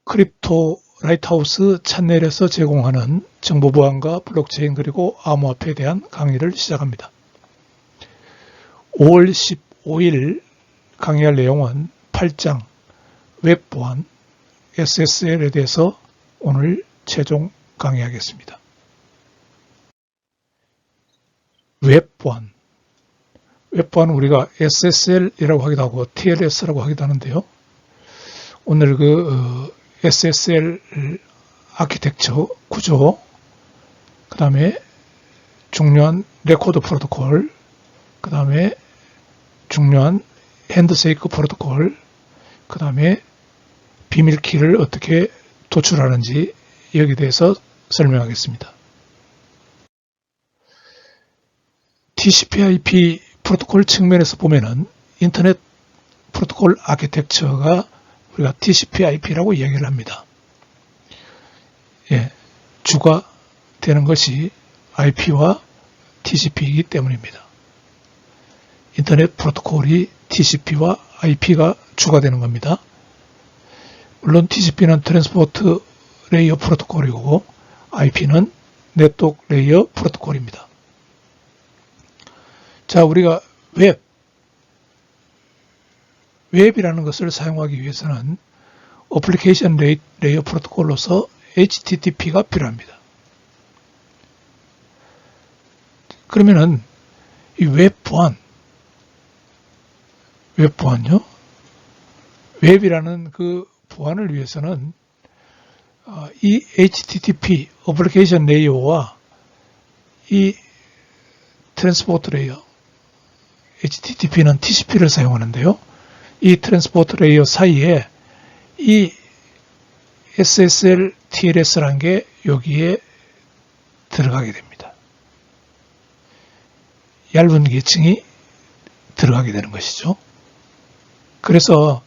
크립토 라이트하우스 채널에서 제공하는 정보 보안과 블록체인 그리고 암호화폐에 대한 강의를 시작합니다. 5월 15일 강의할 내용은 8장 웹 보안 SSL에 대해서 오늘 최종 강의하겠습니다. 웹 보안은 우리가 SSL이라고 하기도 하고 TLS라고 하기도 하는데요. 오늘 SSL 아키텍처 구조, 그 다음에 중요한 레코드 프로토콜, 그 다음에 중요한 핸드쉐이크 프로토콜, 그 다음에 비밀키를 어떻게 도출하는지 여기에 대해서 설명하겠습니다. TCP/IP 프로토콜 측면에서 보면은 인터넷 프로토콜 아키텍처가 우리가 TCP/IP라고 이야기를 합니다. 주가 되는 것이 IP와 TCP이기 때문입니다. 인터넷 프로토콜이 TCP와 IP가 주가 되는 겁니다. 물론 TCP는 트랜스포트 레이어 프로토콜이고 IP는 네트워크 레이어 프로토콜입니다. 자, 우리가 웹이라는 것을 사용하기 위해서는 어플리케이션 레이어 프로토콜로서 HTTP가 필요합니다. 그러면은 이 웹보안요? 웹이라는 그 보안을 위해서는 이 HTTP 어플리케이션 레이어와 이 트랜스포트 레이어 HTTP는 TCP를 사용하는데요. 이 트랜스포트 레이어 사이에 이 SSL, TLS라는 게 여기에 들어가게 됩니다. 얇은 계층이 들어가게 되는 것이죠. 그래서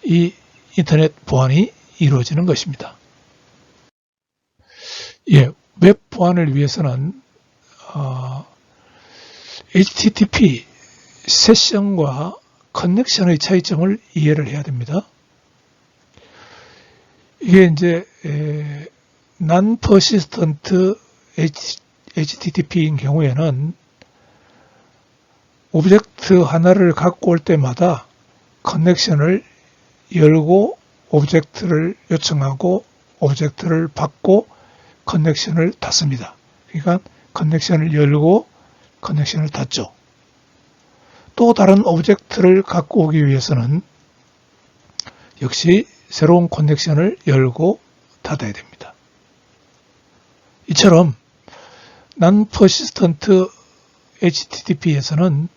이 인터넷 보안이 이루어지는 것입니다. 웹 보안을 위해서는 HTTP 세션과 커넥션의 차이점을 이해를 해야 됩니다. 이게 이제 non-persistent HTTP인 경우에는 오브젝트 하나를 갖고 올 때마다 커넥션을 열고 오브젝트를 요청하고 오브젝트를 받고 커넥션을 닫습니다. 그러니까 커넥션을 열고 커넥션을 닫죠. 또 다른 오브젝트를 갖고 오기 위해서는 역시 새로운 커넥션을 열고 닫아야 됩니다. 이처럼 non-persistent HTTP에서는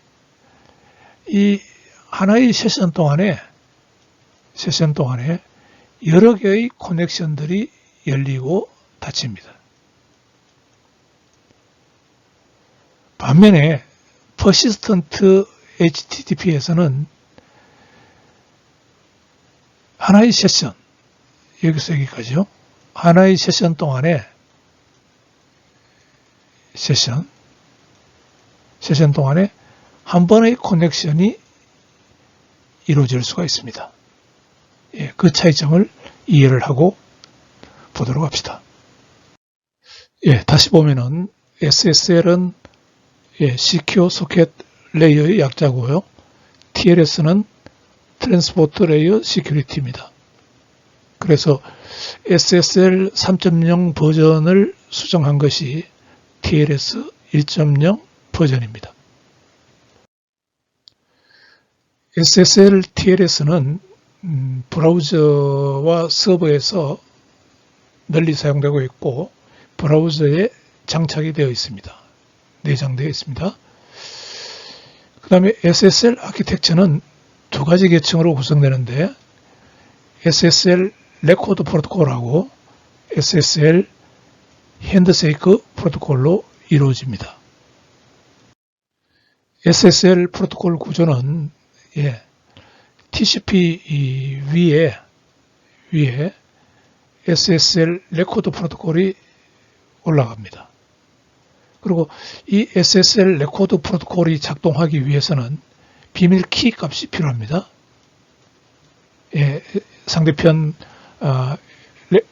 이 하나의 세션 동안에 여러 개의 커넥션들이 열리고 닫힙니다. 반면에 persistent HTTP에서는 하나의 세션, 여기서 여기까지요. 하나의 세션 동안에 한 번의 커넥션이 이루어질 수가 있습니다. 그 차이점을 이해를 하고 보도록 합시다. 다시 보면은 SSL은 Secure Socket 레이어의 약자고요. TLS는 트랜스포트 레이어 시큐리티입니다. 그래서 SSL 3.0 버전을 수정한 것이 TLS 1.0 버전입니다. SSL TLS는 브라우저와 서버에서 널리 사용되고 있고 브라우저에 장착이 되어 있습니다. 내장되어 있습니다. 그 다음에 SSL 아키텍처는 두 가지 계층으로 구성되는데 SSL 레코드 프로토콜하고 SSL 핸드쉐이크 프로토콜로 이루어집니다. SSL 프로토콜 구조는 TCP 위에 SSL 레코드 프로토콜이 올라갑니다. 그리고 이 SSL 레코드 프로토콜이 작동하기 위해서는 비밀 키 값이 필요합니다. 상대편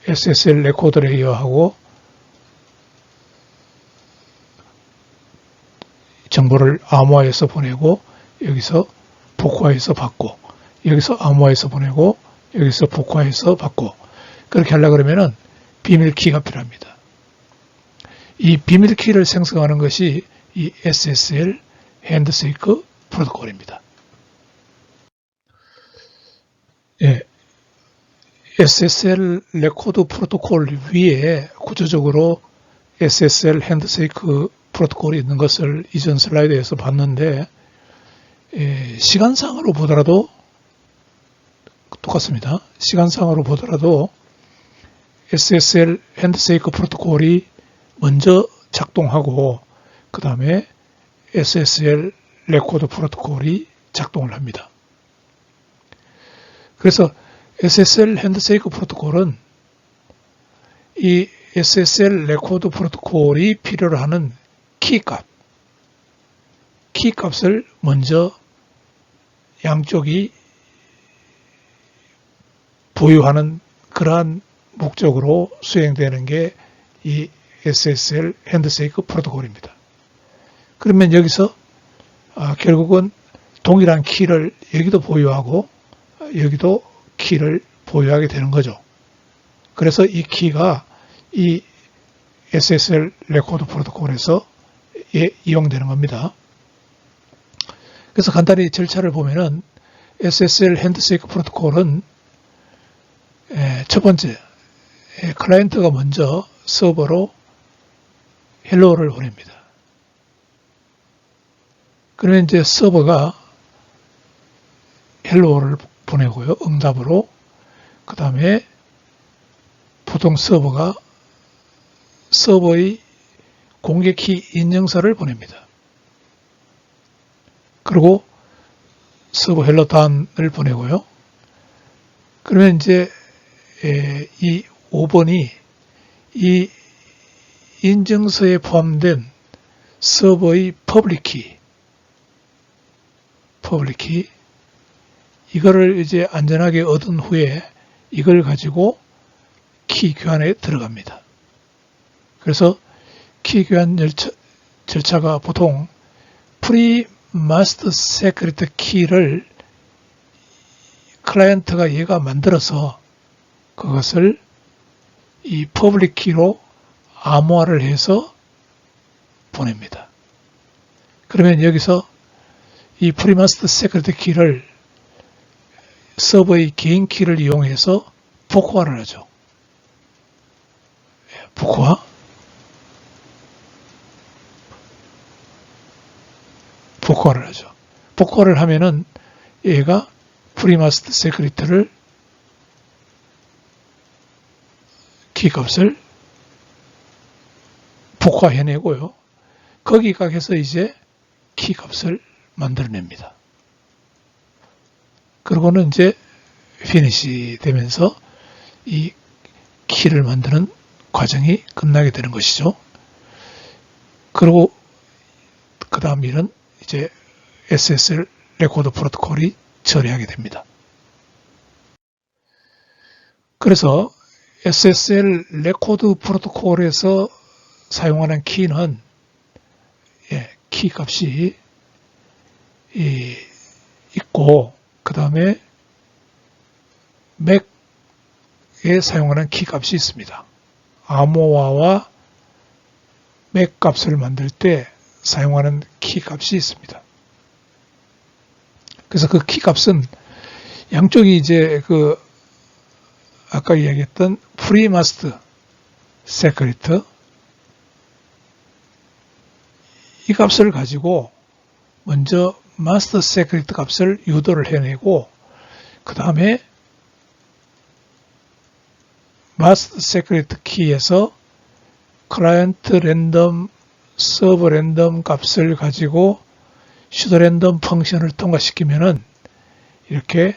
SSL 레코더 레이어하고 정보를 암호화해서 보내고 여기서 복화해서 받고 여기서 암호화해서 보내고 여기서 복화해서 받고 그렇게 하려고 그러면은 비밀키가 필요합니다. 이 비밀키를 생성하는 것이 이 SSL 핸드쉐이크 프로토콜입니다. 예, SSL 레코드 프로토콜 위에 구조적으로 SSL 핸드쉐이크 프로토콜이 있는 것을 이전 슬라이드에서 봤는데 시간상으로 보더라도 똑같습니다. 시간상으로 보더라도 SSL 핸드쉐이크 프로토콜이 먼저 작동하고 그 다음에 SSL 레코드 프로토콜이 작동을 합니다. 그래서 SSL 핸드쉐이크 프로토콜은 이 SSL 레코드 프로토콜이 필요로 하는 키값을 먼저 양쪽이 보유하는 그러한 목적으로 수행되는 게 이 SSL 핸드쉐이크 프로토콜입니다. 그러면 여기서 결국은 동일한 키를 여기도 보유하고 여기도 키를 보유하게 되는 거죠. 그래서 이 키가 이 SSL 레코드 프로토콜에서 이용되는 겁니다. 그래서 간단히 절차를 보면은 SSL 핸드쉐이크 프로토콜은 첫 번째 클라이언트가 먼저 서버로 헬로우를 보냅니다. 그러면 이제 서버가 헬로우를 보내고요. 응답으로. 그 다음에 보통 서버가 서버의 공개키 인증서를 보냅니다. 그리고 서버 헬로단을 보내고요. 그러면 이제 이 5번이 이 인증서에 포함된 서버의 퍼블릭키 이거를 이제 안전하게 얻은 후에 이걸 가지고 키 교환에 들어갑니다. 그래서 키 교환 절차가 보통 프리마스터 세크리트 키를 클라이언트가 얘가 만들어서 그것을 이 퍼블릭 키로 암호화를 해서 보냅니다. 그러면 여기서 이 프리마스터 세크리트 키를 서버의 개인 키를 이용해서 복화를 하죠. 복화를 하죠. 복화를 하면은 얘가 프리마스터 세크리트를 키값을 복화해내고요. 거기 가서 이제 키값을 만들어냅니다. 그러고는 이제 피니시 되면서 이 키를 만드는 과정이 끝나게 되는 것이죠. 그리고 그 다음 일은 이제 SSL 레코드 프로토콜이 처리하게 됩니다. 그래서 SSL 레코드 프로토콜에서 사용하는 키는 키 값이 있고 그 다음에 맥에 사용하는 키 값이 있습니다. 암호화와 맥 값을 만들 때 사용하는 키 값이 있습니다. 그래서 그 키 값은 양쪽이 이제 그 아까 이야기했던 프리마스터 세크리트 이 값을 가지고 먼저 마스터 세크리트 값을 유도를 해내고 그 다음에 마스터 세크리트 키에서 클라이언트 랜덤, 서버 랜덤 값을 가지고 슈도 랜덤 펑션을 통과시키면은 이렇게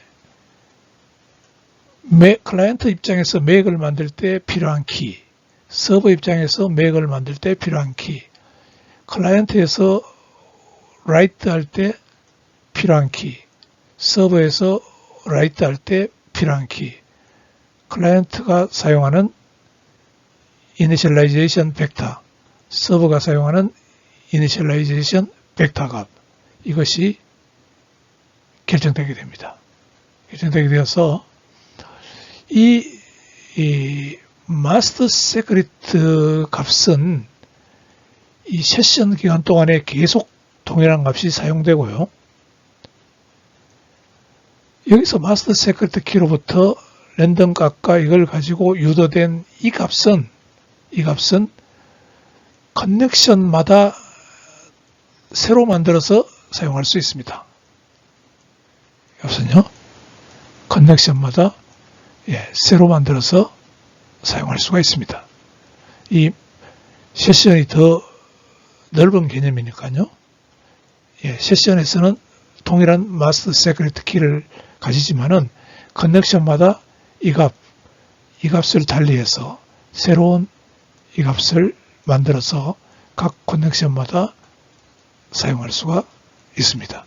클라이언트 입장에서 맥을 만들 때 필요한 키, 서버 입장에서 맥을 만들 때 필요한 키, 클라이언트에서 라이트 할 때 필요한 키, 서버에서 라이트 할 때 필요한 키, 클라이언트가 사용하는 이니셜라이제이션 벡터, 서버가 사용하는 이니셜라이제이션 벡터 값, 이것이 결정되게 됩니다. 결정되게 되어서 이 마스터 세크리트 값은 이 세션 기간 동안에 계속 동일한 값이 사용되고요. 여기서 마스터 세크리트 키로부터 랜덤 값과 이걸 가지고 유도된 이 값은 커넥션마다 새로 만들어서 사용할 수 있습니다. 이것은요, 커넥션마다 새로 만들어서 사용할 수가 있습니다. 이 세션이 더 넓은 개념이니까요. 세션에서는 동일한 마스터 세크리트 키를 가지지만은 커넥션마다 이 값을 달리해서 새로운 이 값을 만들어서 각 커넥션마다 사용할 수가 있습니다.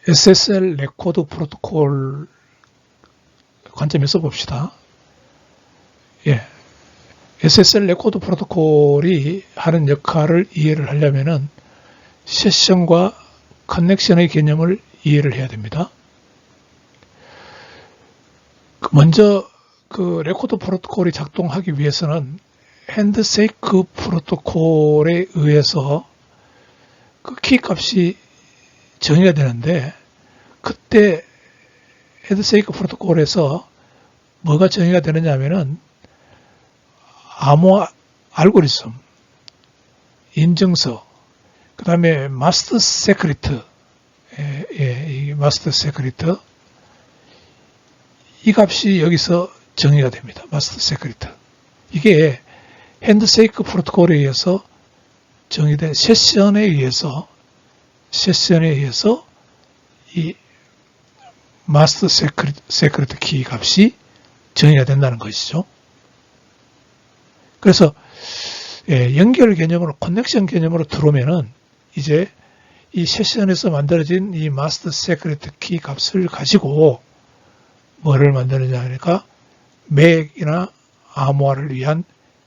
SSL 레코드 프로토콜 관점에서 봅시다. SSL 레코드 프로토콜이 하는 역할을 이해를 하려면은 세션과 커넥션의 개념을 이해를 해야 됩니다. 먼저 그 레코드 프로토콜이 작동하기 위해서는 핸드세이크 프로토콜에 의해서 그 키 값이 정의가 되는데, 그때 핸드세이크 프로토콜에서 뭐가 정의가 되느냐 하면은 암호 알고리즘, 인증서, 그 다음에 마스터 세크리트, 이 마스터 세크리트, 이 값이 여기서 정의가 됩니다. 마스터 세크리트. 이게 핸드세이크 프로토콜에 의해서 정의된 세션에 의해서 이 마스터 세크리트 키 값이 정의가 된다는 것이죠. 그래서 연결 개념으로, 커넥션 개념으로 들어오면은 이제 이 세션에서 만들어진 이 마스터 세크리트 키 값을 가지고 뭐를 만드느냐 하니까 맥이나 암호화를 위한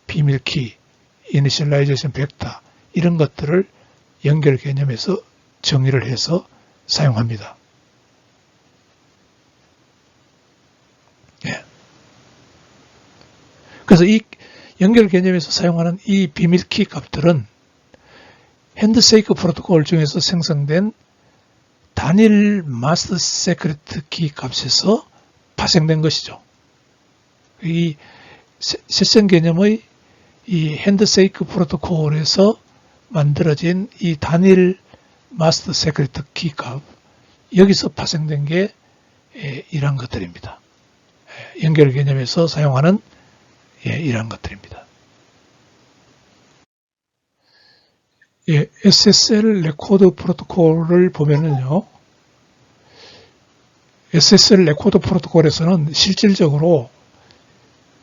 비밀키, 이니셜라이제이션 벡터, 이런 것들을 연결 개념에서 정의를 해서 사용합니다. 그래서 이 연결 개념에서 사용하는 이 비밀키 값들은 핸드세이크 프로토콜 중에서 생성된 단일 마스터 세크리트 키 값에서 파생된 것이죠. 이 세션 개념의 이 핸드세이크 프로토콜에서 만들어진 이 단일 마스터 세크리트 키 값, 여기서 파생된 게 이러한 것들입니다. 연결 개념에서 사용하는 이러한 것들입니다. SSL 레코드 프로토콜을 보면은요, SSL 레코드 프로토콜에서는 실질적으로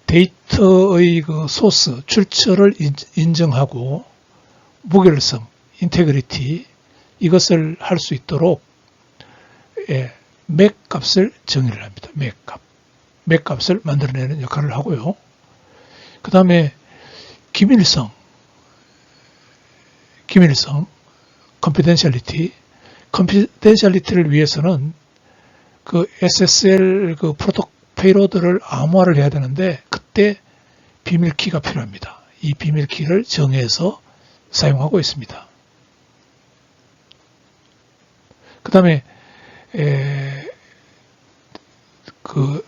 데이터의 그 소스, 출처를 인정하고 무결성, 인테그리티, 이것을 할 수 있도록 맥 값을 정의를 합니다. 맥 값을 만들어내는 역할을 하고요. 그 다음에 기밀성, 컨피덴셜리티를 위해서는 그 SSL 그 페이로드를 암호화를 해야 되는데, 그때 비밀키가 필요합니다. 이 비밀키를 정해서 사용하고 있습니다. 그 다음에 그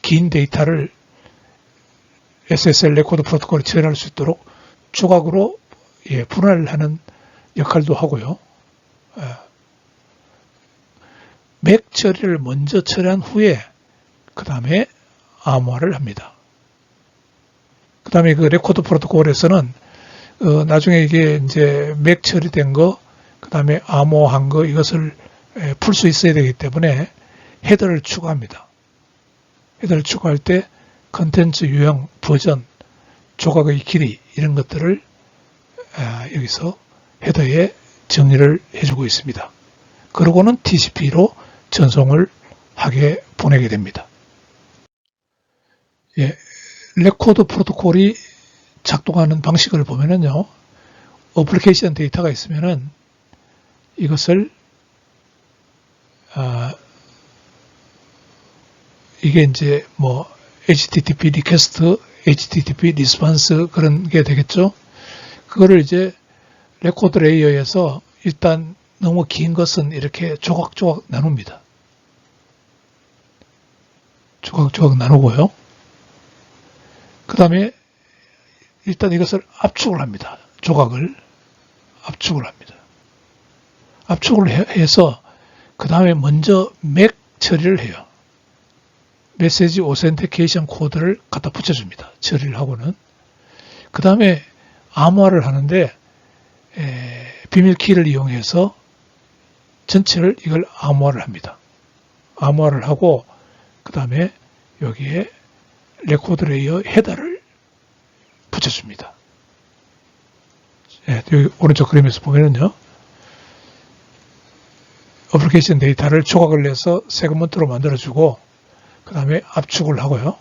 긴 데이터를 SSL 레코드 프로토콜에 처리할 수 있도록 조각으로 분할하는 역할도 하고요. 맥 처리를 먼저 처리한 후에 그 다음에 암호화를 합니다. 그 다음에 그 레코드 프로토콜에서는 나중에 이게 이제 맥 처리된 거, 그 다음에 암호화한 거, 이것을 풀 수 있어야 되기 때문에 헤더를 추가합니다. 헤더를 추가할 때 컨텐츠 유형, 버전, 조각의 길이, 이런 것들을 여기서 헤더에 정의를 해주고 있습니다. 그러고는 TCP로 전송을 하게 보내게 됩니다. 예, 레코드 프로토콜이 작동하는 방식을 보면은요, 어플리케이션 데이터가 있으면은 이것을 이게 이제 뭐 HTTP 리퀘스트, HTTP 리스폰스 그런 게 되겠죠. 그거를 이제 레코드 레이어에서 일단 너무 긴 것은 이렇게 조각조각 나눕니다. 조각조각 나누고요. 그 다음에 일단 이것을 압축을 합니다. 조각을 압축을 합니다. 압축을 해서 그 다음에 먼저 맥 처리를 해요. 메시지 오센티케이션 코드를 갖다 붙여줍니다. 처리를 하고는. 그 다음에 암호화를 하는데 비밀키를 이용해서 전체를 이걸 암호화를 합니다. 암호화를 하고 그 다음에 여기에 레코드 레이어 헤더를 붙여줍니다. 여기 오른쪽 그림에서 보면은요. 어플리케이션 데이터를 조각을 내서 세그먼트로 만들어주고 그 다음에 압축을 하고요.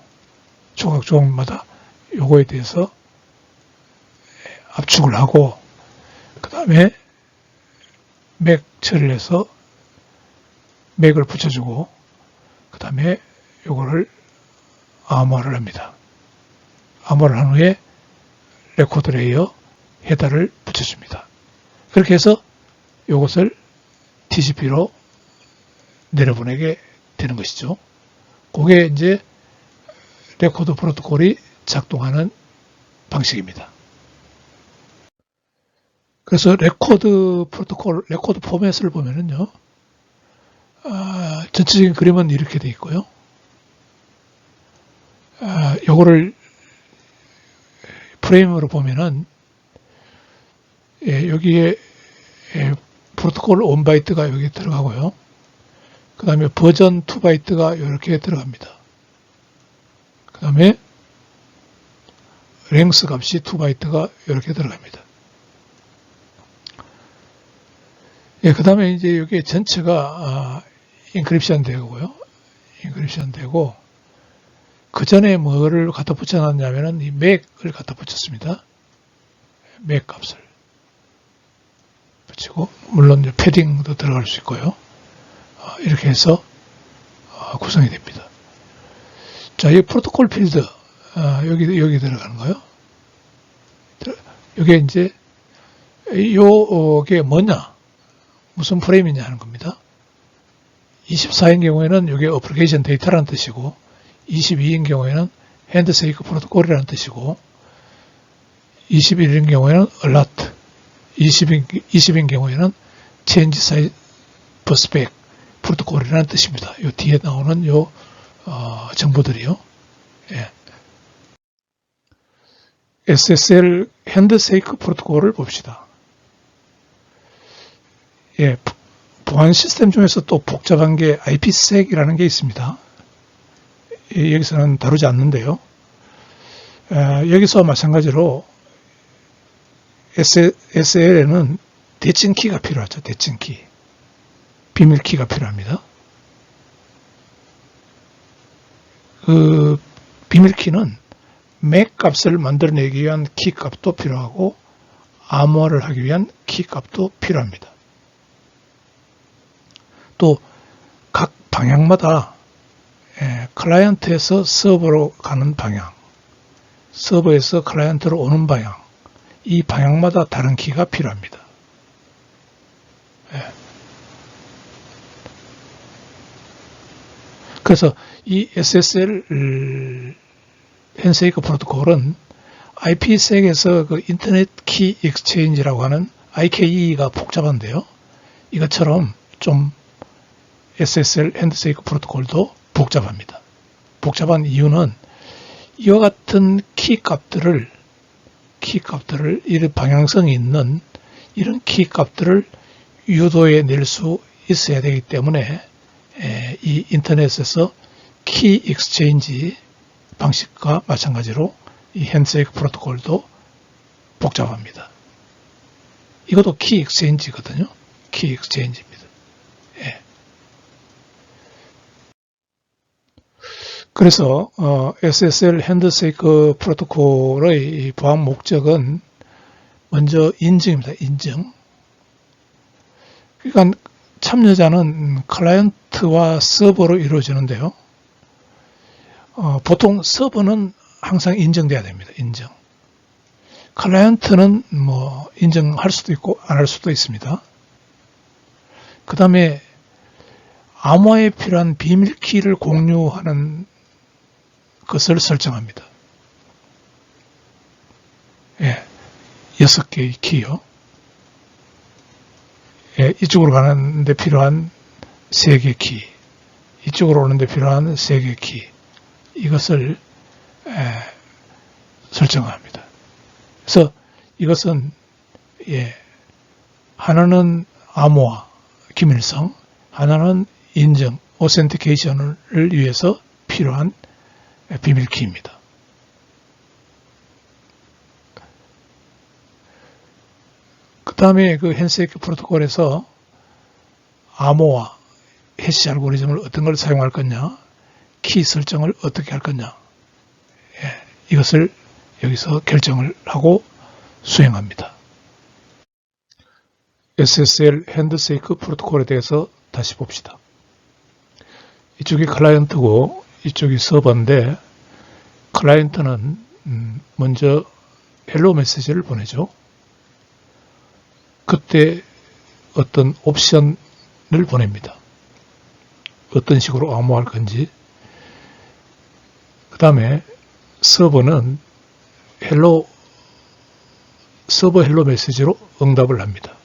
조각마다 요거에 대해서 압축을 하고 그 다음에 맥 처리를 해서 맥을 붙여주고 그 다음에 요거를 암호화를 합니다. 암호화를 한 후에 레코드 레이어 헤더를 붙여줍니다. 그렇게 해서 요것을 TCP로 내려보내게 되는 것이죠. 그게 이제 레코드 프로토콜이 작동하는 방식입니다. 그래서 레코드 프로토콜, 레코드 포맷을 보면은요, 전체적인 그림은 이렇게 되어 있고요. 요거를 프레임으로 보면은, 여기에 프로토콜 1바이트가 여기 들어가고요. 그 다음에 버전 2바이트가 이렇게 들어갑니다. 그 다음에 랭스 값이 2바이트가 이렇게 들어갑니다. 그 다음에 이제 여기 전체가 인크립션 되고요. 인크립션 되고, 그 전에 뭐를 갖다 붙여놨냐면은 이 맥을 갖다 붙였습니다. 맥 값을 붙이고, 물론 이제 패딩도 들어갈 수 있고요. 이렇게 해서 구성이 됩니다. 자, 이 프로토콜 필드, 여기 들어가는 거요. 이게 이제, 요게 뭐냐, 무슨 프레임이냐 하는 겁니다. 24인 경우에는 이게 어플리케이션 데이터라는 뜻이고, 22인 경우에는 핸드세이크 프로토콜이라는 뜻이고, 21인 경우에는 alert, 20인 경우에는 change size per spec 프로토콜이라는 뜻입니다. 요 뒤에 나오는 요 정보들이요. 예. SSL 핸드세이크 프로토콜을 봅시다. 예, 보안 시스템 중에서 또 복잡한 게 IPsek이라는 게 있습니다. 여기서는 다루지 않는데요. 여기서 마찬가지로 SSL에는 대칭키가 필요하죠. 대칭키. 비밀키가 필요합니다. 그 비밀키는 맥 값을 만들어내기 위한 키 값도 필요하고 암호화를 하기 위한 키 값도 필요합니다. 또 각 방향마다 클라이언트에서 서버로 가는 방향, 서버에서 클라이언트로 오는 방향, 이 방향마다 다른 키가 필요합니다. 그래서 이 SSL 핸드세이크 프로토콜은 IPsek에서 그 인터넷 키 익스체인지라고 하는 IKE가 복잡한데요. 이것처럼 좀 SSL 핸드세이크 프로토콜도 복잡합니다. 복잡한 이유는 이와 같은 키 값들을 이런 방향성이 있는 이런 키 값들을 유도해 낼 수 있어야 되기 때문에 이 인터넷에서 키 익스체인지 방식과 마찬가지로 이 핸드세이크 프로토콜도 복잡합니다. 이것도 키 익스체인지거든요. 키 익스체인지입니다. 그래서 SSL 핸드쉐이크 프로토콜의 보안 목적은 먼저 인증입니다. 인증. 그러니까 참여자는 클라이언트와 서버로 이루어지는데요. 보통 서버는 항상 인증돼야 됩니다. 인증. 클라이언트는 뭐 인증할 수도 있고 안 할 수도 있습니다. 그 다음에 암호화에 필요한 비밀키를 공유하는 것을 설정합니다. 예, 6개의 키요. 예, 이쪽으로 가는데 필요한 3개 키, 이쪽으로 오는데 필요한 3개 키, 이것을 설정합니다. 그래서 이것은 하나는 암호화, 기밀성, 하나는 인증, 오센티케이션을 위해서 필요한 비밀키입니다. 그 다음에 그 핸드쉐이크 프로토콜에서 암호화, 해시 알고리즘을 어떤 걸 사용할 거냐, 키 설정을 어떻게 할 거냐, 이것을 여기서 결정을 하고 수행합니다. SSL 핸드쉐이크 프로토콜에 대해서 다시 봅시다. 이쪽이 클라이언트고 이쪽이 서버인데, 클라이언트는 먼저 헬로 메시지를 보내죠. 그때 어떤 옵션을 보냅니다. 어떤 식으로 암호할 건지. 그 다음에 서버는 서버 헬로 메시지로 응답을 합니다.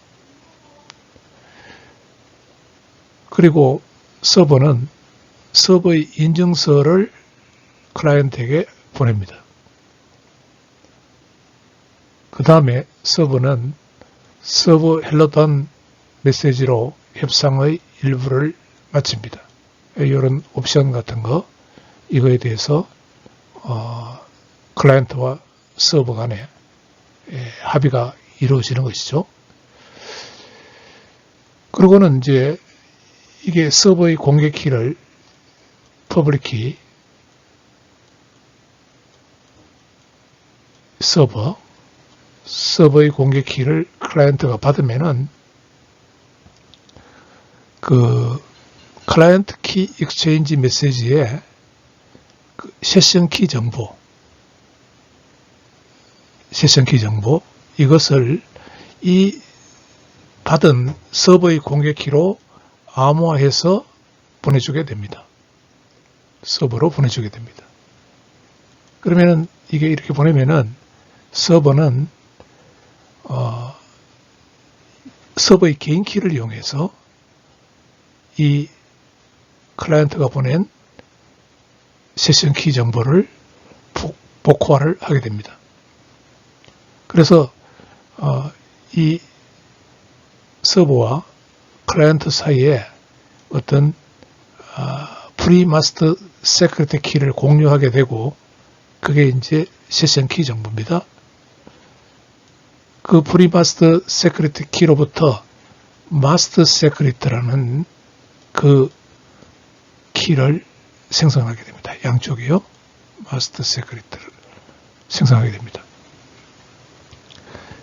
그리고 서버는 서버의 인증서를 클라이언트에게 보냅니다. 그 다음에 서버는 서버 헬로던 메시지로 협상의 일부를 마칩니다. 이런 옵션 같은 거, 이거에 대해서 클라이언트와 서버 간에 합의가 이루어지는 것이죠. 그리고는 이제 이게 서버의 공개 키를 퍼블릭 키, 서버의 공개 키를 클라이언트가 받으면은 그 클라이언트 키 익스체인지 메시지에 그 세션 키 정보, 이것을 이 받은 서버의 공개 키로 암호화해서 보내주게 됩니다. 서버로 보내주게 됩니다. 그러면은 이게 이렇게 보내면은 서버는 서버의 개인 키를 이용해서 이 클라이언트가 보낸 세션 키 정보를 복호화를 하게 됩니다. 그래서 이 서버와 클라이언트 사이에 어떤 프리마스터 세크리티 키를 공유하게 되고, 그게 이제 세션 키 정보입니다. 그 프리마스터 세크리티 키로부터 마스터 세크리트라는 그 키를 생성하게 됩니다. 양쪽이요. 마스터 세크리트를 생성하게 됩니다.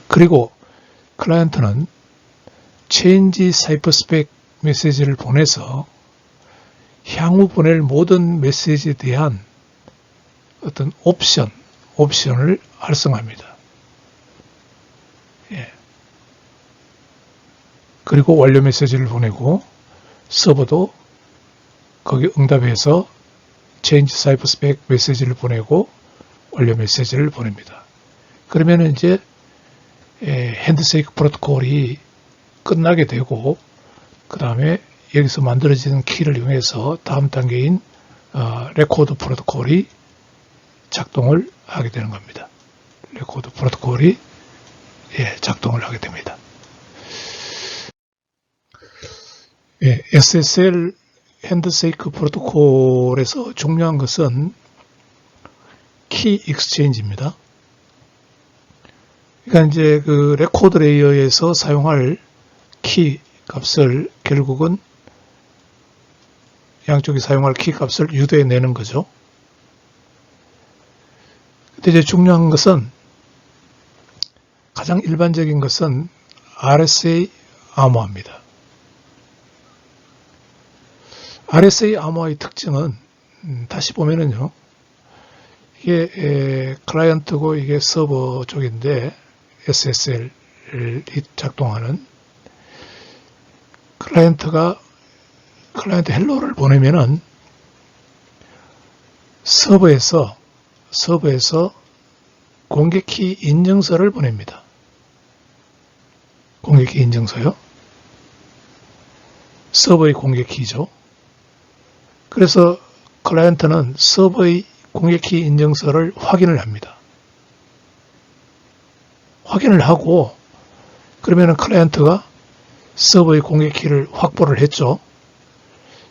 그리고 클라이언트는 체인지 사이퍼 스펙 메시지를 보내서 향후 보낼 모든 메시지에 대한 어떤 옵션을 활성화합니다. 그리고 완료 메시지를 보내고, 서버도 거기 응답해서 체인지 사이퍼 스펙 메시지를 보내고 완료 메시지를 보냅니다. 그러면 이제 핸드쉐이크 프로토콜이 끝나게 되고, 그 다음에 여기서 만들어지는 키를 이용해서 다음 단계인 레코드 프로토콜이 작동을 하게 되는 겁니다. 레코드 프로토콜이 작동을 하게 됩니다. SSL 핸드쉐이크 프로토콜에서 중요한 것은 키 익스체인지입니다. 그러니까 이제 그 레코드 레이어에서 사용할 키 값을 결국은 양쪽이 사용할 키 값을 유도해 내는 거죠. 근데 이제 중요한 것은 가장 일반적인 것은 RSA 암호화입니다. RSA 암호화의 특징은 다시 보면은요, 이게 클라이언트고 이게 서버 쪽인데 SSL이 작동하는 클라이언트 헬로를 보내면은 서버에서 공개키 인증서를 보냅니다. 공개키 인증서요. 서버의 공개키죠. 그래서 클라이언트는 서버의 공개키 인증서를 확인을 합니다. 확인을 하고 그러면은 클라이언트가 서버의 공개키를 확보를 했죠.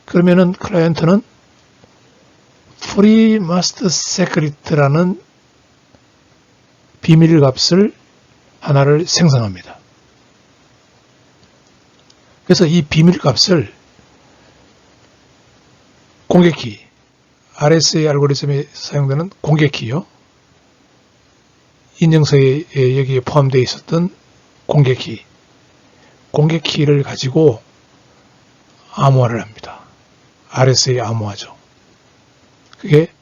그러면은 클라이언트는 free must secret라는 비밀 값을 하나를 생성합니다. 그래서 이 비밀 값을 공개키, RSA 알고리즘에 사용되는 공개키요. 인증서에 여기에 포함되어 있었던 공개키를 가지고 암호화를 합니다. RSA 암호화죠. 그게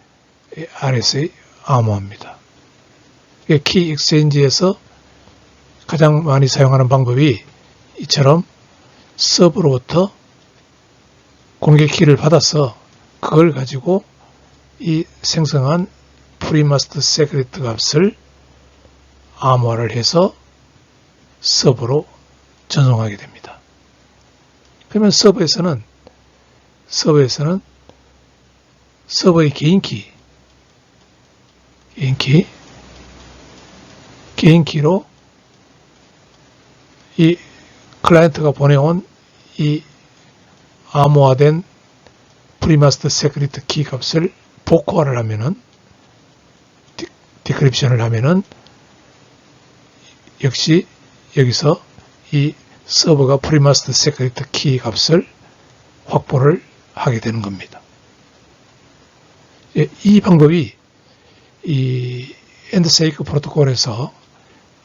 RSA 암호화입니다. 키 익스체인지에서 가장 많이 사용하는 방법이 이처럼 서버로부터 공개키를 받아서 그걸 가지고 이 생성한 프리마스터 세크리트 값을 암호화를 해서 서버로 전송하게 됩니다. 그러면 서버에서는 서버의 개인키로 이 클라이언트가 보내온 이 암호화된 프리마스터 세크리트 키 값을 복호화를 하면은 디크립션을 하면은 역시 여기서 이 서버가 프리마스터 세크리트 키 값을 확보를 하게 되는 겁니다. 이 방법이 이 엔드세이크 프로토콜에서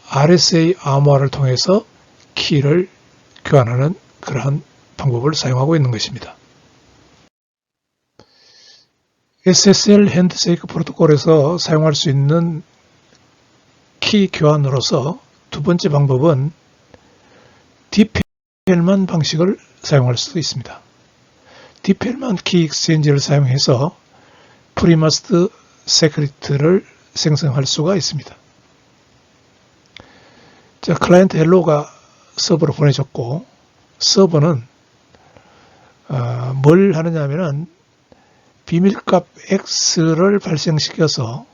RSA 암호화를 통해서 키를 교환하는 그러한 방법을 사용하고 있는 것입니다. SSL 핸드세이크 프로토콜에서 사용할 수 있는 키 교환으로서 두 번째 방법은 디펠만 방식을 사용할 수도 있습니다. 디펠만 키 익스체인지를 사용해서 프리마스터 세크리트를 생성할 수가 있습니다. 자, 클라이언트 헬로가 서버로 보내졌고 서버는 뭘 하느냐 하면은 비밀값 X를 발생시켜서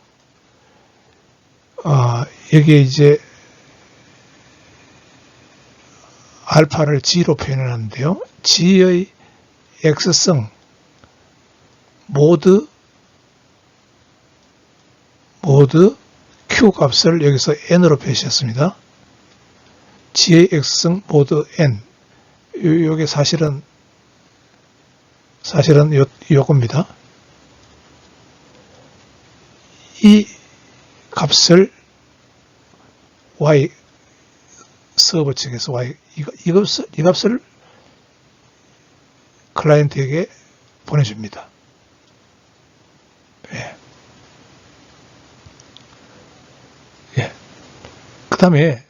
여기에 이제 알파를 G로 표현하는데요. G의 X성 모드 Q 값을 여기서 N으로 표시했습니다. G의 X성 모드 N 요게 사실은 요겁니다. 이 값을 Y 서버 측에서 이 값을 클라이언트에게 보내줍니다. 그 다음에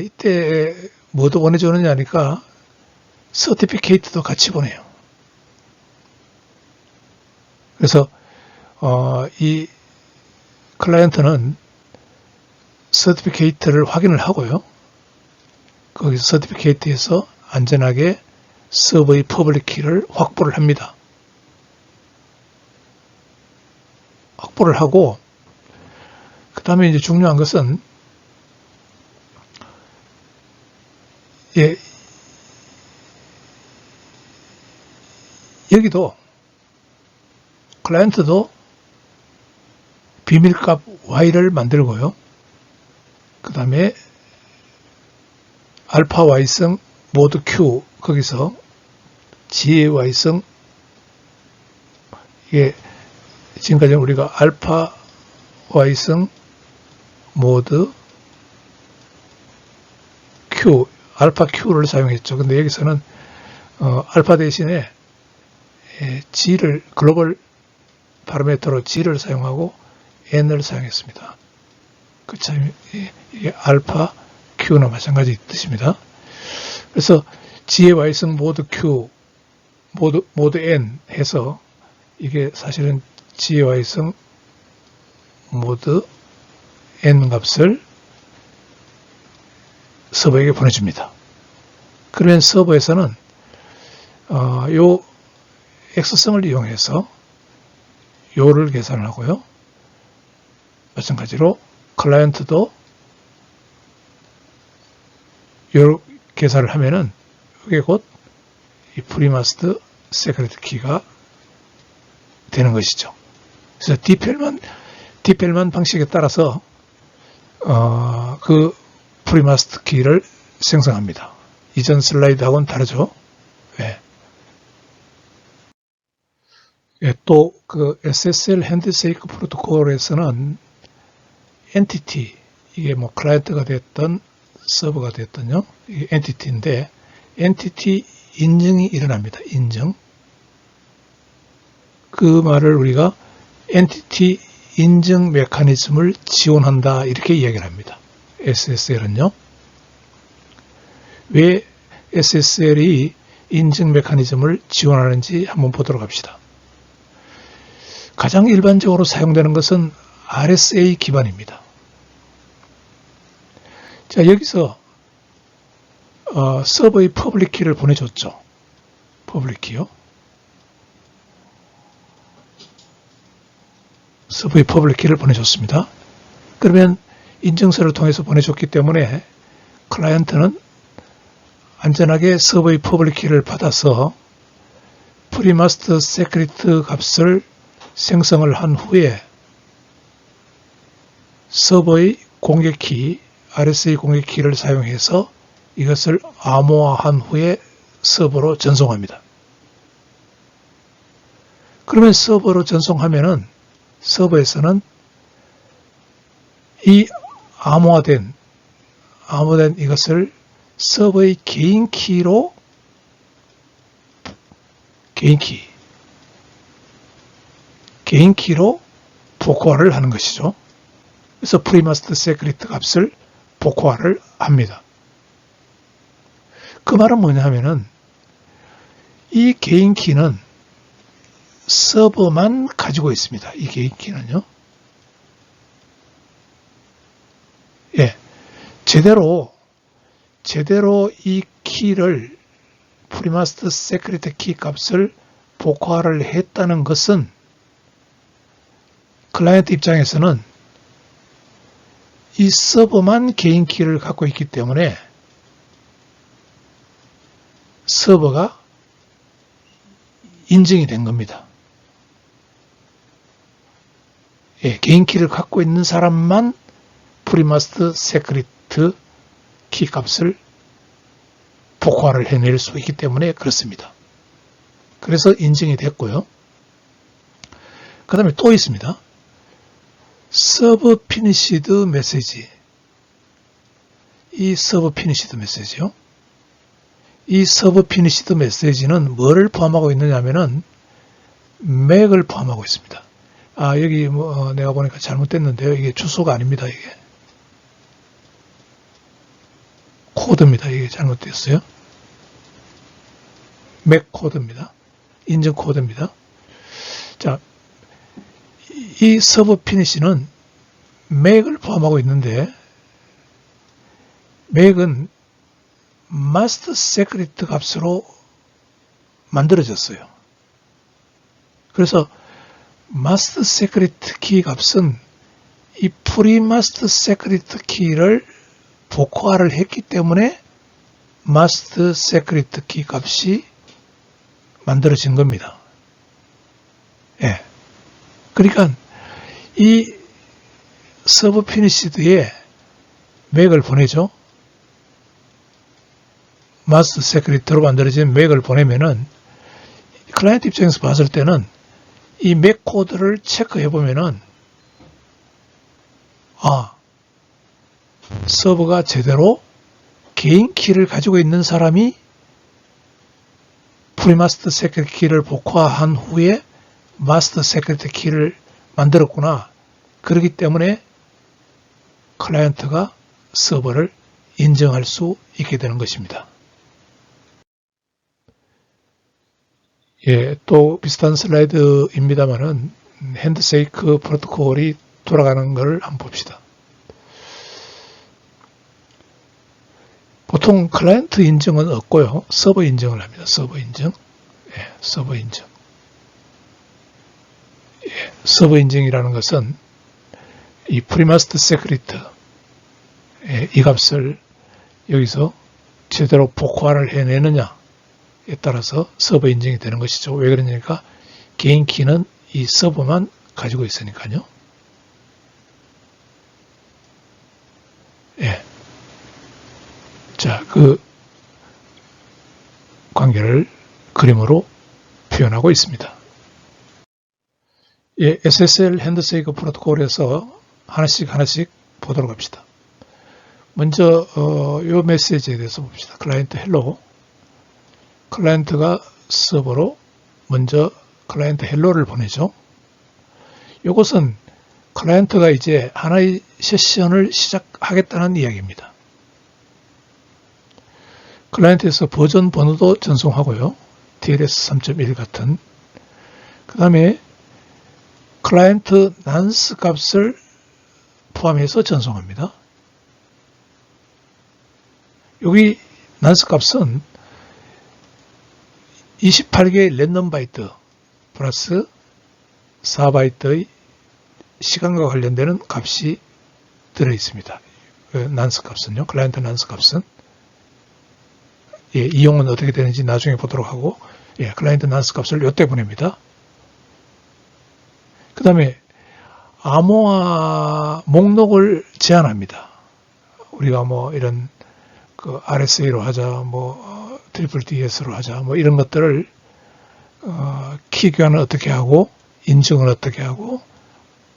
이때 뭐도 보내주느냐 하니까 서티피케이트도 같이 보내요. 그래서 이 클라이언트는 서티피케이트를 확인을 하고요. 거기서 서티피케이트에서 안전하게 서버의 퍼블릭 키를 확보를 합니다. 확보를 하고 그 다음에 이제 중요한 것은 여기도 클라이언트도 비밀값 Y를 만들고요. 그 다음에 알파 Y성 모드 Q 거기서 G의 Y성 이게 지금까지 우리가 알파 Y성 모드 Q, 알파 Q를 사용했죠. 근데 여기서는 알파 대신에 G를, 글로벌 파라미터로 G를 사용하고 N을 사용했습니다. 그 참, 이게 알파 Q나 마찬가지 뜻입니다. 그래서 G의 Y성 모드 Q, 모드 N 해서 이게 사실은 G의 Y성 모드 N 값을 서버에게 보내줍니다. 그러면 서버에서는 요 X성을 이용해서 요를 계산을 하고요. 마찬가지로 클라이언트도 요 계산을 하면은 이게 곧 이 프리마스트 세크레트 키가 되는 것이죠. 그래서 디펠만 방식에 따라서 그 프리마스트 키를 생성합니다. 이전 슬라이드하고는 다르죠. 네. 예, 또 그 SSL 핸드쉐이크 프로토콜에서는 엔티티, 이게 뭐 클라이언트가 됐던 서버가 됐던요, 이게 엔티티인데 엔티티 인증이 일어납니다. 인증. 그 말을 우리가 엔티티 인증 메커니즘을 지원한다 이렇게 이야기를 합니다. SSL은요. 왜 SSL이 인증 메커니즘을 지원하는지 한번 보도록 합시다. 가장 일반적으로 사용되는 것은 RSA 기반입니다. 자, 여기서 서버의 퍼블릭 키를 보내줬죠. 퍼블릭 키요. 서버의 퍼블릭 키를 보내줬습니다. 그러면 인증서를 통해서 보내줬기 때문에 클라이언트는 안전하게 서버의 퍼블릭 키를 받아서 프리마스터 세크리트 값을 생성을 한 후에 서버의 공개키, RSA 공개키를 사용해서 이것을 암호화한 후에 서버로 전송합니다. 그러면 서버로 전송하면은 서버에서는 이 암호화된 이것을 서버의 개인 키로 복호화를 하는 것이죠. 그래서 프리마스터 세크리트 값을 복호화를 합니다. 그 말은 뭐냐 하면은 이 개인 키는 서버만 가지고 있습니다. 이 개인 키는요. 예. 제대로 이 키를 프리마스터 세크리트 키 값을 복호화를 했다는 것은 클라이언트 입장에서는 이 서버만 개인 키를 갖고 있기 때문에 서버가 인증이 된 겁니다. 예, 개인 키를 갖고 있는 사람만 프리마스터 세크리트 키 값을 복호화를 해낼 수 있기 때문에 그렇습니다. 그래서 인증이 됐고요. 그 다음에 또 있습니다. 서버 피니시드 메시지. 이 서버 피니시드 메시지요. 이 서버 피니시드 메시지는 뭐를 포함하고 있느냐면은 맥을 포함하고 있습니다. 아, 여기 내가 보니까 잘못됐는데요. 이게 주소가 아닙니다. 이게 코드입니다. 이게 잘못됐어요. 맥 코드입니다. 인증 코드입니다. 자, 이 서버 피니시는 맥을 포함하고 있는데 맥은 마스터 세크리트 값으로 만들어졌어요. 그래서 마스터 세크리트 키 값은 이 프리마스터 세크리트 키를 복호화를 했기 때문에 마스터 세크리트 키 값이 만들어진 겁니다. 예. 그러니까 이 서버 피니시드에 맥을 보내죠. 마스터 세크리트로 만들어진 맥을 보내면은 클라이언트 입장에서 봤을 때는 이 맥 코드를 체크해 보면은 서버가 제대로 개인 키를 가지고 있는 사람이 프리마스터 세크레트 키를 복화한 후에 마스터 세크레트 키를 만들었구나. 그렇기 때문에 클라이언트가 서버를 인정할 수 있게 되는 것입니다. 예, 또 비슷한 슬라이드입니다만은 핸드쉐이크 프로토콜이 돌아가는 것을 한번 봅시다. 보통 클라이언트 인증은 없고요. 서버 인증을 합니다. 서버 인증. 예, 서버 인증. 예, 서버 인증이라는 것은 이 프리마스터 세크리트 이 값을 여기서 제대로 복화를 해내느냐에 따라서 서버 인증이 되는 것이죠. 왜 그러냐니까 개인 키는 이 서버만 가지고 있으니까요. 예. 자, 그 관계를 그림으로 표현하고 있습니다. 예, SSL 핸드쉐이크 프로토콜에서 하나씩 보도록 합시다. 먼저 이 메시지에 대해서 봅시다. 클라이언트 헬로. 클라이언트가 서버로 먼저 클라이언트 헬로를 보내죠. 이것은 클라이언트가 이제 하나의 세션을 시작하겠다는 이야기입니다. 클라이언트에서 버전 번호도 전송하고요. TLS 3.1 같은. 그 다음에 클라이언트 난스 값을 포함해서 전송합니다. 여기 난스 값은 28개의 랜덤 바이트 플러스 4바이트의 시간과 관련되는 값이 들어있습니다. 난스 값은요. 클라이언트 난스 값은. 예, 이용은 어떻게 되는지 나중에 보도록 하고, 예, 클라이언트 난스 값을 요때 보냅니다. 그 다음에 암호화 목록을 제한합니다. 우리가 뭐 이런 그 RSA로 하자, 뭐 트리플 DS로 하자, 뭐 이런 것들을 키 교환을 어떻게 하고, 인증을 어떻게 하고,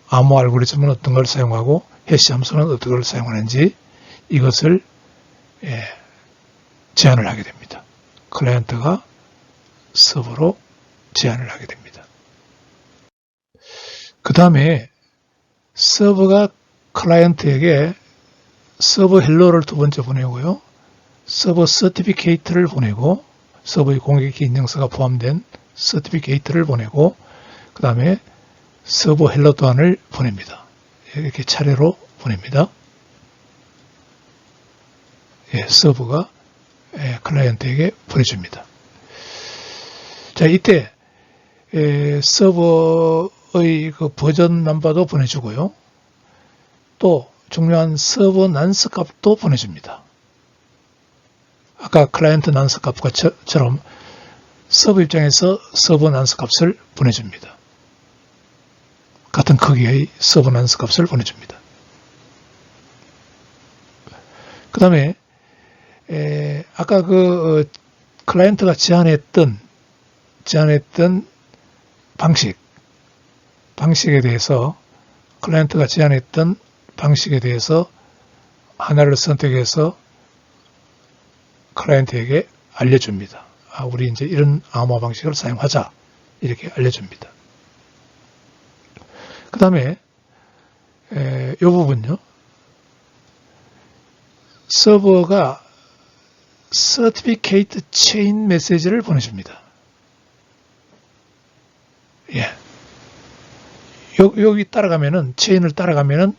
암호 알고리즘은 어떤 걸 사용하고, 해시 함수는 어떤 걸 사용하는지 이것을 제한을 하게 됩니다. 클라이언트가 서버로 제한을 하게 됩니다. 그 다음에 서버가 클라이언트에게 서버 헬로를 두 번째 보내고요. 서버 서티피케이트를 보내고, 서버의 공격기 인증서가 포함된 서티피케이트를 보내고, 그 다음에 서버 헬로 또한을 보냅니다. 이렇게 차례로 보냅니다. 예, 서버가 클라이언트에게 보내줍니다. 자, 이때 서버의 그 버전 넘버도 보내주고요. 또 중요한 서버 난스 값도 보내줍니다. 아까 클라이언트 난스 값처럼 서버 입장에서 서버 난스 값을 보내줍니다. 같은 크기의 서버 난스 값을 보내줍니다. 그 다음에 아까 그 클라이언트가 제안했던 방식에 대해서 클라이언트가 제안했던 방식에 대해서 하나를 선택해서 클라이언트에게 알려줍니다. 우리 이제 이런 암호화 방식을 사용하자. 이렇게 알려줍니다. 그 다음에 이 부분요. 서버가 certificate chain 메시지를 보내줍니다. 예. 여기 따라가면은, 체인을 따라가면은,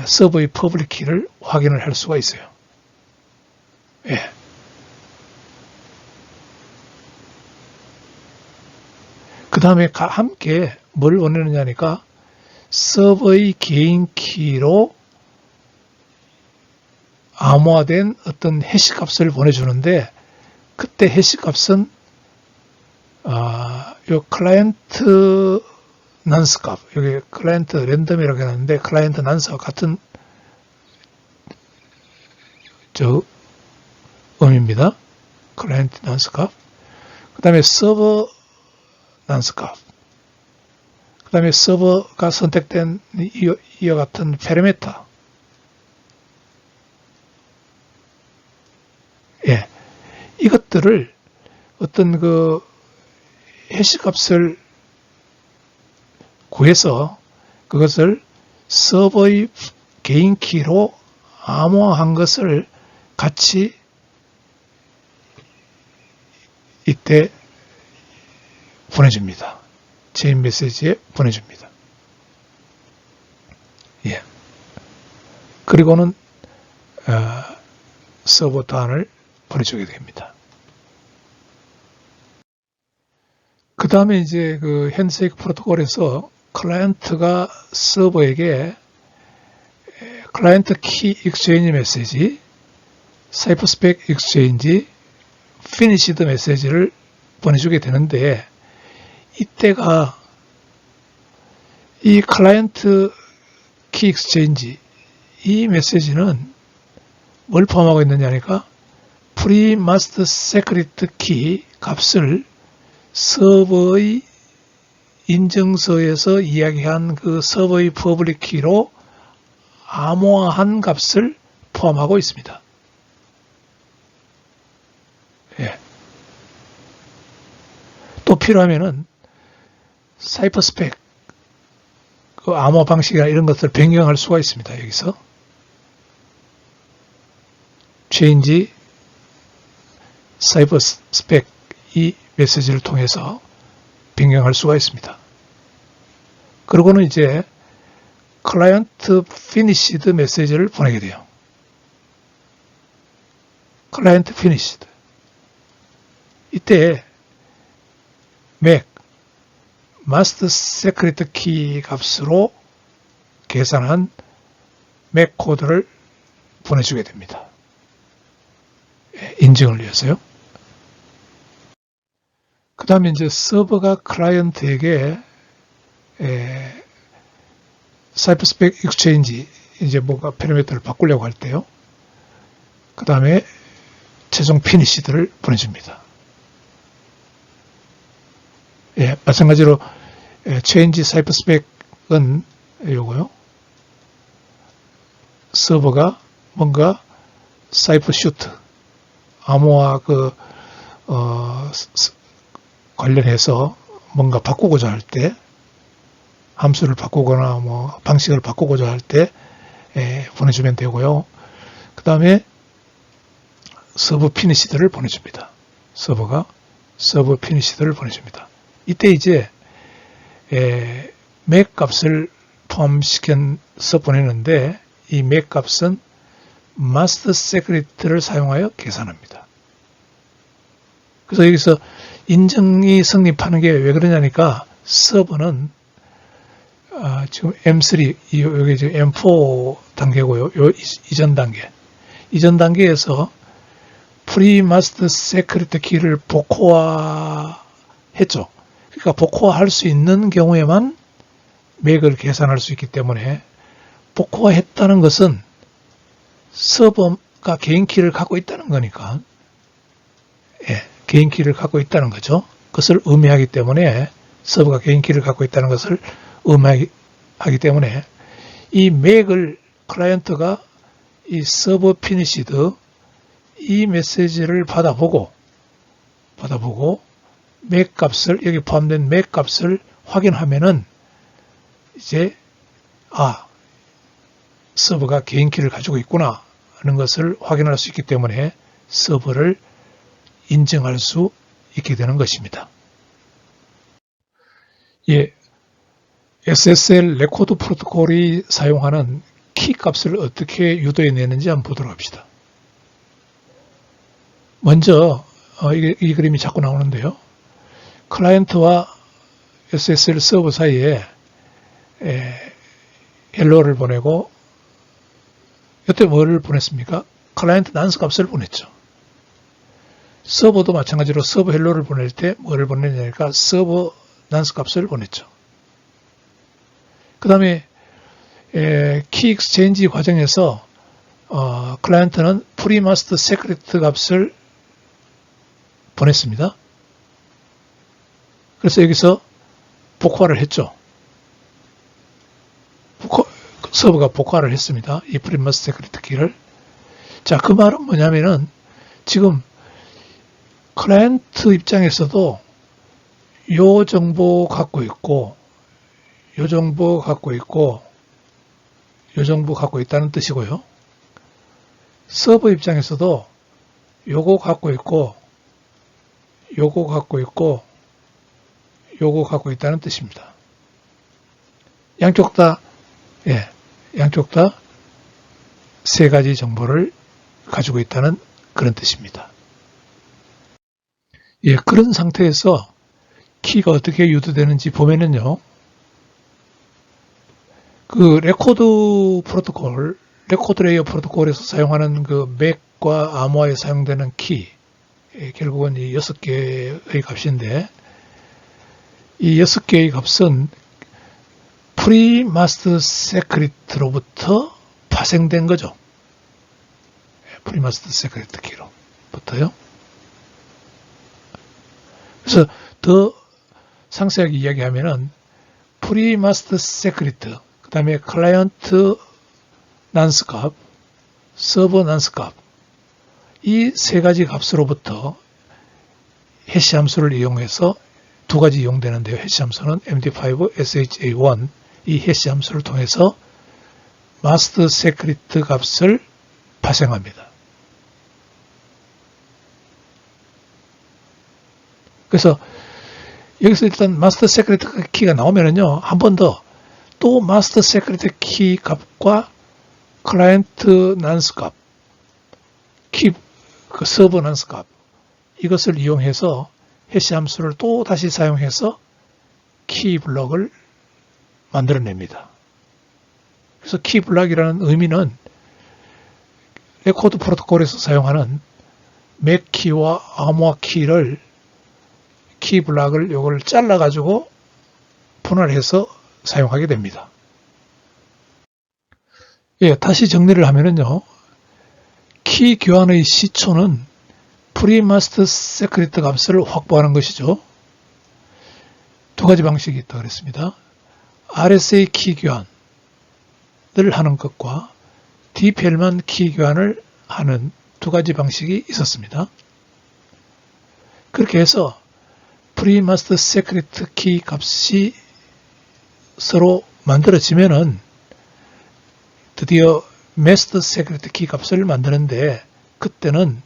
서버의 퍼블릭 키를 확인을 할 수가 있어요. 예. 그 다음에 함께 뭘 보내느냐니까, 서버의 개인 키로 암호화된 어떤 해시 값을 보내주는데, 그때 해시 값은 요 클라이언트 난스 값, 여기 클라이언트 랜덤이라고 해놨는데 클라이언트 난스와 같은 의미입니다. 클라이언트 난스 값. 그 다음에 서버 난스 값. 그 다음에 서버가 선택된 이와 같은 페르메터. 예. 이것들을 어떤 그 해시 값을 구해서 그것을 서버의 개인 키로 암호화한 것을 같이 이때 보내줍니다. 체인 메시지에 보내줍니다. 예. 그리고는 서버 단을 보내주게 됩니다. 그 다음에 이제 그 핸드쉐이크 프로토콜에서 클라이언트가 서버에게 클라이언트 키 익스체인지 메시지, 사이퍼 스펙 익스체인지, 피니시드 메시지를 보내주게 되는데, 이때가 이 클라이언트 키 익스체인지 이 메시지는 뭘 포함하고 있느냐니까 프리 마스터 세크리트 키 값을 서버의 인증서에서 이야기한 그 서버의 퍼블릭 키로 암호화한 값을 포함하고 있습니다. 예. 또 필요하면은 사이퍼 스펙, 그 암호 방식이나 이런 것들을 변경할 수가 있습니다. 여기서 change 사이퍼 스펙 이 메시지를 통해서 변경할 수가 있습니다. 그리고는 이제 클라이언트 피니시드 메시지를 보내게 돼요. 클라이언트 피니시드. 이때 맥 마스터 세크리트 키 값으로 계산한 맥 코드를 보내주게 됩니다. 인증을 위해서요. 그 다음에 이제 서버가 클라이언트에게 사이퍼 스펙 익스체인지 이제 뭔가 페르메터를 바꾸려고 할 때요. 그 다음에 최종 피니시드를 보내줍니다. 예, 마찬가지로 체인지 사이퍼 스펙은 요거요. 서버가 뭔가 사이퍼 슈트 암호화 관련해서 뭔가 바꾸고자 할 때 함수를 바꾸거나 뭐 방식을 바꾸고자 할 때 보내주면 되고요. 그 다음에 서버 피니시드를 보내줍니다. 서버가 서버 피니시드를 보내줍니다. 이때 이제 맥 값을 포함시켜서 보내는데 이 맥 값은 마스터 세크리트를 사용하여 계산합니다. 그래서 여기서 인증이 성립하는 게 왜 그러냐니까 서버는 지금 M3, 여기 지금 M4 단계고요. 요 이전 단계. 이전 단계에서 프리 마스터 세크리트 키를 복호화했죠. 그러니까 복호화할 수 있는 경우에만 맥을 계산할 수 있기 때문에 복호화했다는 것은 서버가 개인 키를 갖고 있다는 거니까, 예, 개인 키를 갖고 있다는 거죠. 그것을 의미하기 때문에 서버가 개인 키를 갖고 있다는 것을 의미하기 때문에 이 맥을 클라이언트가 이 서버 피니시드 이 메시지를 받아보고 맥 값을 여기 포함된 맥 값을 확인하면은 이제 서버가 개인 키를 가지고 있구나 하는 것을 확인할 수 있기 때문에 서버를 인증할 수 있게 되는 것입니다. 예, SSL 레코드 프로토콜이 사용하는 키 값을 어떻게 유도해내는지 한번 보도록 합시다. 먼저 이 그림이 자꾸 나오는데요. 클라이언트와 SSL 서버 사이에 헬로를 보내고 이때 뭐를 보냈습니까? 클라이언트 난스 값을 보냈죠. 서버도 마찬가지로 서버 헬로를 보낼 때 뭐를 보내냐니까 서버 난스 값을 보냈죠. 그 다음에 키 익스체인지 과정에서 클라이언트는 프리마스터 세크리트 값을 보냈습니다. 그래서 여기서 복호화를 했죠. 서버가 복화를 했습니다. 이 프리마스터 세크리트 키를. 자, 그 말은 뭐냐면은 지금 클라이언트 입장에서도 요 정보 갖고 있고 요 정보 갖고 있고 요 정보 갖고 있다는 뜻이고요. 서버 입장에서도 요거 갖고 있고 요거 갖고 있고 요거 갖고 있다는 뜻입니다. 양쪽 다 세 가지 정보를 가지고 있다는 그런 뜻입니다. 예, 그런 상태에서 키가 어떻게 유도되는지 보면은요, 그 레코드 레이어 프로토콜에서 사용하는 그 맥과 아모아에 사용되는 키, 결국은 이 6개의 값인데, 이 6개의 값은 프리마스터 세크리트로부터 파생된 거죠. 프리마스터 세크리트 키로부터요. 그래서 더 상세하게 이야기하면은 프리마스터 세크리트, 그 다음에 클라이언트 난스 값, 서버 난스 값, 이 세 가지 값으로부터 해시 함수를 이용해서 두 가지 이용되는데요. 해시 함수는 MD5, SHA1, 이 해시 함수를 통해서 마스터 세크리트 값을 발생합니다. 그래서 여기서 일단 마스터 세크리트 키가 나오면은요, 한 번 더 또 마스터 세크리트 키 값과 클라이언트 난스 값, 그 서버 난스 값, 이것을 이용해서 해시 함수를 또 다시 사용해서 키 블럭을 만들어냅니다. 그래서 키 블럭이라는 의미는 레코드 프로토콜에서 사용하는 맥 키와 아모아 키를 키 블럭을 요걸 잘라 가지고 분할해서 사용하게 됩니다. 예, 다시 정리를 하면은요, 키 교환의 시초는 프리마스터 세크리트 값을 확보하는 것이죠. 두 가지 방식이 있다고 그랬습니다. RSA 키 교환을 하는 것과 DPL만 키 교환을 하는 두 가지 방식이 있었습니다. 그렇게 해서 프리마스터 세크리트 키 값이 서로 만들어지면은 드디어 마스터 세크리트 키 값을 만드는데, 그때는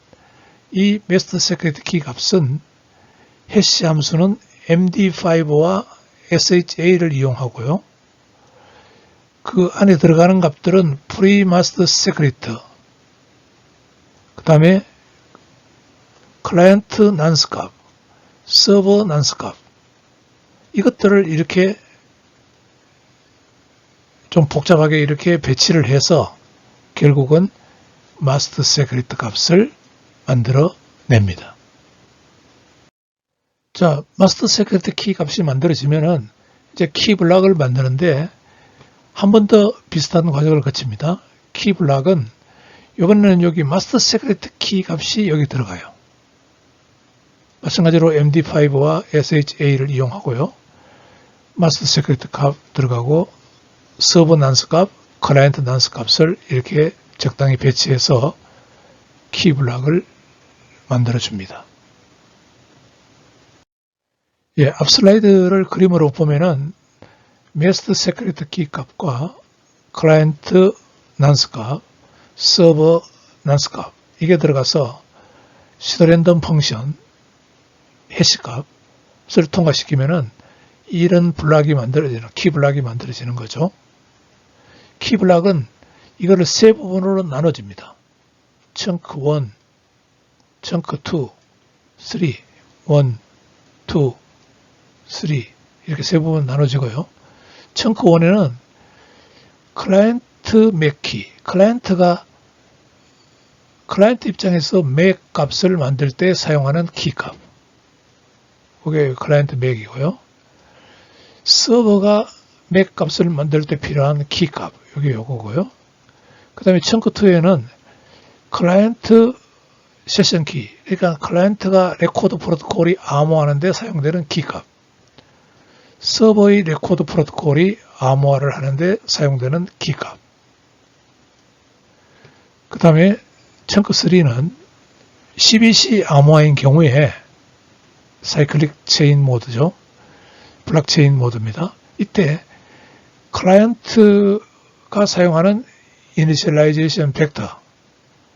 이 마스터 세크리트 키 값은 해시 함수는 MD5와 SHA를 이용하고요. 그 안에 들어가는 값들은 프리마스터 세크리트, 그 다음에 클라이언트 난스 값, 서버 난스 값, 이것들을 이렇게 좀 복잡하게 이렇게 배치를 해서 결국은 마스터 세크리트 값을 만들어 냅니다. 자, 마스터 세크리트 키 값이 만들어지면은 이제 키 블럭을 만드는데 한 번 더 비슷한 과정을 거칩니다. 키 블럭은 이번에는 여기 마스터 세크리트 키 값이 여기 들어가요. 마찬가지로 MD5와 SHA를 이용하고요. 마스터 세크리트 값 들어가고 서버 난스 값, 클라이언트 난스 값을 이렇게 적당히 배치해서 키 블럭을 만들어 줍니다. 예, 앞 슬라이드를 그림으로 보면은 마스터 세크리트 키 값과 클라이언트 난스 값, 서버 난스 값, 이게 들어가서 시도 랜덤 펑션 해시 값을 통과시키면은 이런 블럭이 만들어지는, 키 블럭이 만들어지는 거죠. 키 블럭은 이거를 세 부분으로 나눠집니다. chunk 1, chunk 2, 3, 1, 2, 3 이렇게 세 부분 나눠지고요. chunk 1에는 클라이언트 맥키, 클라이언트 입장에서 맥 값을 만들 때 사용하는 키 값, 그게 클라이언트 맥이고요. 서버가 맥 값을 만들 때 필요한 키 값, 이게 요거고요. 그 다음에 chunk 2에는 클라이언트 세션 키, 그러니까 클라이언트가 레코드 프로토콜이 암호하는 데 사용되는 키 값, 서버의 레코드 프로토콜이 암호화를 하는 데 사용되는 키 값, 그 다음에 청크 3는 CBC 암호화인 경우에 사이클릭 체인 모드죠. 블록체인 모드입니다. 이때 클라이언트가 사용하는 이니셜라이제이션 벡터,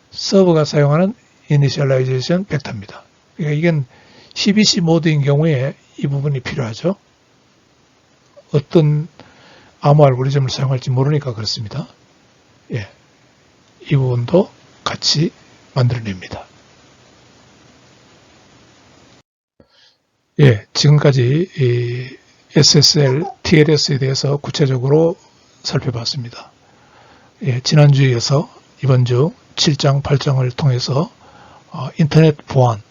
서버가 사용하는 이니셜라이제이션 벡터입니다. 그러니까 이건 CBC 모드인 경우에 이 부분이 필요하죠. 어떤 암호 알고리즘을 사용할지 모르니까 그렇습니다. 예, 이 부분도 같이 만들어냅니다. 예, 지금까지 이 SSL, TLS에 대해서 구체적으로 살펴봤습니다. 예, 지난주에 이어서 이번 주 7장, 8장을 통해서 인터넷 보안,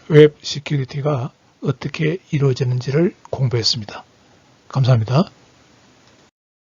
웹 시큐리티가 어떻게 이루어지는지를 공부했습니다. 감사합니다.